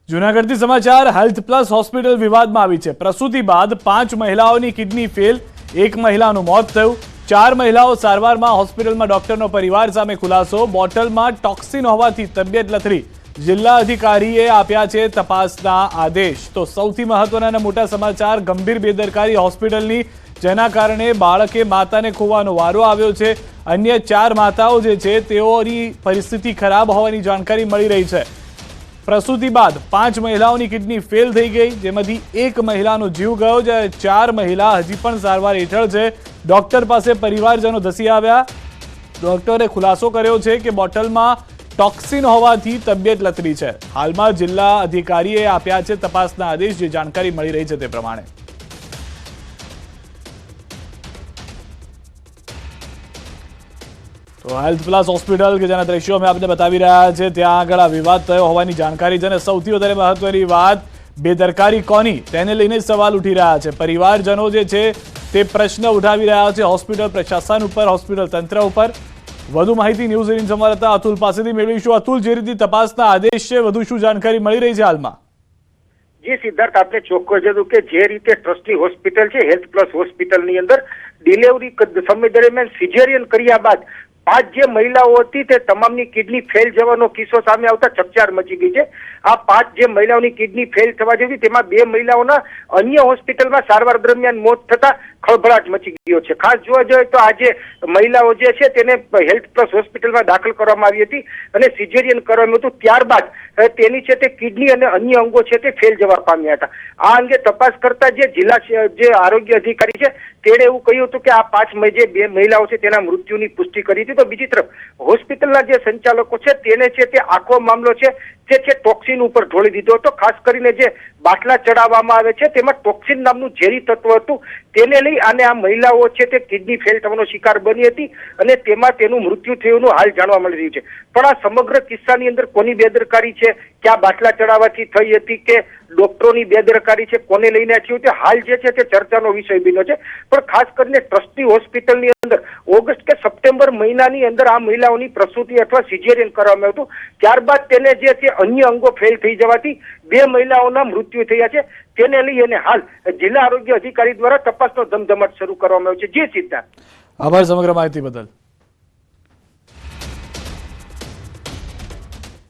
જૂનાગઢથી સમાચાર health plus hospital વિવાદમાં આવી છે। પ્રસૂતિ બાદ 5 મહિલાઓની કિડની ફેલ, એક મહિલાનું મોત થયું। 4 મહિલાઓ સારવારમાં હોસ્પિટલમાં ડોક્ટરનો પરિવાર સામે ખુલાસો। બોટલમાં ટોક્સિન હોવાથી તબિયત લથડી, જિલ્લા અધિકારીએ આપ્યા છે તપાસના આદેશ। તો સૌથી મહત્વના અને મોટા સમાચાર ગંભીર બેદરકારી હોસ્પિટલની, જેના કારણે બાળકે માતાને ખોવાનો વારો આવ્યો છે। અન્ય 4 માતાઓ જે છે તેઓની પરિસ્થિતિ ખરાબ હોવાની જાણકારી મળી રહી છે। પ્રસૂતિ બાદ 5 મહિલાઓની કિડની ફેલ થઈ ગઈ, જેમાંથી એક મહિલાનો જીવ ગયો, જ્યારે 4 મહિલા હજી પણ સારવાર હેઠળ છે। ડોક્ટર પાસે પરિવારજનો ધસી આવ્યા। ડોક્ટરે ખુલાસો કર્યો છે કે બોટલમાં ટોક્સિન હોવાથી તબિયત લથડી છે। હાલમાં જિલ્લા અધિકારીએ આપ્યા છે તપાસના આદેશ, જે જાણકારી મળી રહી છે તે પ્રમાણે। તો હેલ્થ પ્લસ હોસ્પિટલ કે જેના દ્રશ્યો અમે આપને બતાવી રહ્યા છે, ત્યાં આગળ આ વિવાદ થયો હોવાની જાણકારી છે। અને સૌથી વધારે મહત્વની વાત, બેદરકારી કોની તેને લઈને સવાલ ઉઠી રહ્યા છે। પરિવારજનો જે છે તે પ્રશ્ન ઉઠાવી રહ્યા છે હોસ્પિટલ પ્રશાસન ઉપર, હોસ્પિટલ તંત્ર ઉપર। વધુ માહિતી ન્યૂઝ 18 સંવાદદાતા અતુલ પાસેથી મેળવીશું। અતુલ, જે રીતે તપાસના આદેશ છે, વધુ શું જાણકારી મળી રહી છે હાલમાં? જી સિદ્ધાર્થ, આપણે ચોખ્ખું કીધું કે જે રીતે ટ્રસ્ટી હોસ્પિટલ છે હેલ્થ પ્લસ હોસ્પિટલની અંદર ડિલિવરી સમય દરમિયાન સિઝેરિયન કર્યા બાદ 5 જે મહિલાઓ હતી તે તમામની કિડની ફેલ જવાનો કિસ્સો સામે આવતા ચકચાર મચી ગઈ છે। આ 5 જે મહિલાઓની કિડની ફેલ થવા જેવી, તેમાં 2 મહિલાઓના અન્ય હોસ્પિટલમાં સારવાર દરમિયાન મોત થતા ખળભળાટ મચી ગયો છે। ખાસ જોવા જોઈએ તો આ જે મહિલાઓ જે છે તેને હેલ્થ પ્લસ હોસ્પિટલમાં દાખલ કરવામાં આવી હતી અને સિઝેરિયન કરવામાં હતું। ત્યારબાદ તેની છે તે કિડની અને અન્ય અંગો છે તે ફેલ જવા પામ્યા હતા। આ અંગે તપાસ કરતા જે જિલ્લા જે આરોગ્ય અધિકારી છે તેણે એવું કહ્યું હતું કે આ 5 જે 2 મહિલાઓ છે તેના મૃત્યુની પુષ્ટિ કરી હતી। તો બીજી તરફ હોસ્પિટલના જે સંચાલકો છે તેને છે તે આખો મામલો છે તે ટોક્સિન ઉપર ઢોળી દીધો હતો। ખાસ કરીને જે બાટલા ચડાવવામાં આવે છે તેમાં ટોક્સિન નામનું ઝેરી તત્વ હતું, તેને લઈ અને આ મહિલાઓ છે તે કિડની ફેલ થવાનો શિકાર બની હતી અને તેમાં તેનું મૃત્યુ થયુંનું હાલ જાણવા મળી રહ્યું છે। પણ આ સમગ્ર કિસ્સાની અંદર કોની બેદરકારી છે, ક્યાં બાટલા ચડાવવાથી થઈ હતી કે ડોક્ટરોની બેદરકારી છે, કોને લઈને થયું તે હાલ જે છે તે ચર્ચાનો વિષય બન્યો છે। પણ ખાસ કરીને ટ્રસ્ટી હોસ્પિટલની અંદર ઓગસ્ટ કે સપ્ટેમ્બર મહિનાની અંદર આ મહિલાઓની પ્રસૂતિ અથવા સિઝેરિયન કરવામાં આવ્યું હતું। ત્યારબાદ તેને જે છે અન્ય અંગો ફેલ થઈ જવાથી 2 મહિલાઓના મૃત્યુ થયા છે। તેને લઈ અને હાલ જિલ્લા આરોગ્ય અધિકારી દ્વારા તપાસનો ધમધમાટ શરૂ કરવામાં આવ્યો છે। જી સિદ્ધાર્થ, આભાર સમગ્ર માહિતી બદલ।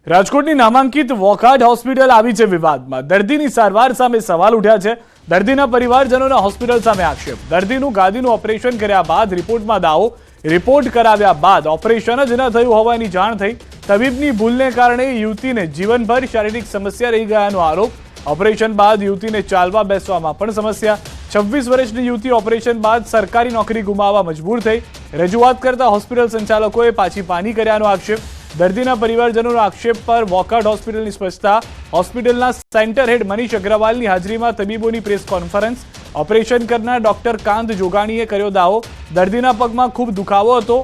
રાજકોટની નામાંકિત વોકાર્ડ હોસ્પિટલ આવી છે વિવાદમાં। દર્દીની સારવાર સામે સવાલ ઉઠ્યા છે। દર્દીના પરિવારજનોના હોસ્પિટલ સામે આક્ષેપ। દર્દીનું ગાદીનું ઓપરેશન કર્યા બાદ રિપોર્ટમાં દાવો, રિપોર્ટ કરાવ્યા બાદ ઓપરેશન જ ન થયું હોવાની જાણ થઈ। તબીબની ભૂલને કારણે યુવતીને જીવનભર શારીરિક સમસ્યા રહી ગયાનો આરોપ। ઓપરેશન બાદ યુવતીને ચાલવા બેસવામાં પણ સમસ્યા। 26 વર્ષની યુવતી ઓપરેશન બાદ સરકારી નોકરી ગુમાવવા મજબૂર થઈ। રજૂઆત કરતા હોસ્પિટલ સંચાલકોએ પાછી પાની કર્યાનો આક્ષેપ। દર્દીના પરિવારજનોના આક્ષેપ પર વોકાર્ડ હોસ્પિટલની સ્પષ્ટતા। હોસ્પિટલના સેન્ટર હેડ મનીષ અગ્રવાલની હાજરીમાં તબીબોની પ્રેસ કોન્ફરન્સ। ઓપરેશન કરનાર ડોક્ટર કાંત જોગાણીએ કર્યો દાવો, દર્દીના પગમાં ખૂબ દુખાવો હતો,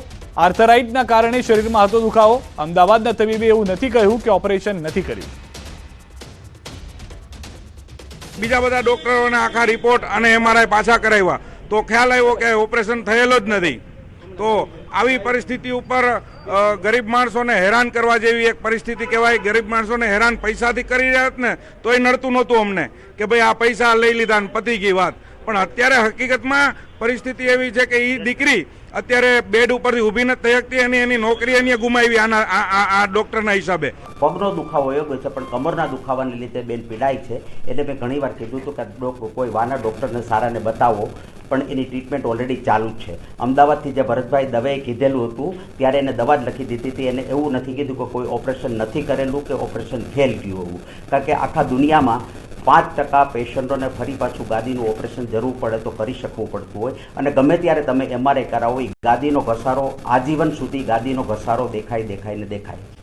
આર્થરાઇટના કારણે શરીરમાં હતો દુખાવો। અમદાવાદના તબીબે એવું નથી કહ્યું કે ઓપરેશન નથી કર્યું। બીજા બધા ડોક્ટરોના આખા રિપોર્ટ અને એમઆરઆઈ પાછા કરાવ્યા તો ખ્યાલ આવ્યો કે ઓપરેશન થયેલો જ નથી। તો આવી પરિસ્થિતિ ઉપર ગરીબ માણસોને હેરાન કરવા જેવી એક પરિસ્થિતિ કહેવાય। ગરીબ માણસોને હેરાન પૈસાથી કરી રહ્યા ને તોય નડતું નહોતું અમને કે ભાઈ આ પૈસા લઈ લીધા ને પતી ગઈ વાત। પણ અત્યારે હકીકતમાં પરિસ્થિતિ એવી છે કે એ દીકરી અત્યારે બેડ ઉપરથી ઊભી નથી થઈ શકતી, એની નોકરી એને ગુમાવી આ ડોક્ટરના હિસાબે। પગનો દુખાવો એવો છે, પણ કમરના દુખાવાને લીધે બેન પીડાય છે। એટલે મેં ઘણીવાર કીધું હતું કે કોઈ વાના ડૉક્ટરને સારાને બતાવો, પણ એની ટ્રીટમેન્ટ ઓલરેડી ચાલુ જ છે। અમદાવાદથી જે ભરતભાઈ દવેએ કીધેલું હતું ત્યારે એને દવા જ લખી દીધી હતી। એને એવું નથી કીધું કે કોઈ ઓપરેશન નથી કરેલું કે ઓપરેશન ફેલ ગયું હોવું, કારણ કે આખા દુનિયામાં 5% પેશન્ટોને ફરી પાછું ગાદીનું ઓપરેશન જરૂર પડે તો કરી શકવું પડતું હોય। અને ગમે ત્યારે તમે એમઆરઆઈ કરાવો, ગાદીનો ઘસારો આજીવન સુધી ગાદીનો ઘસારો દેખાય ને દેખાય।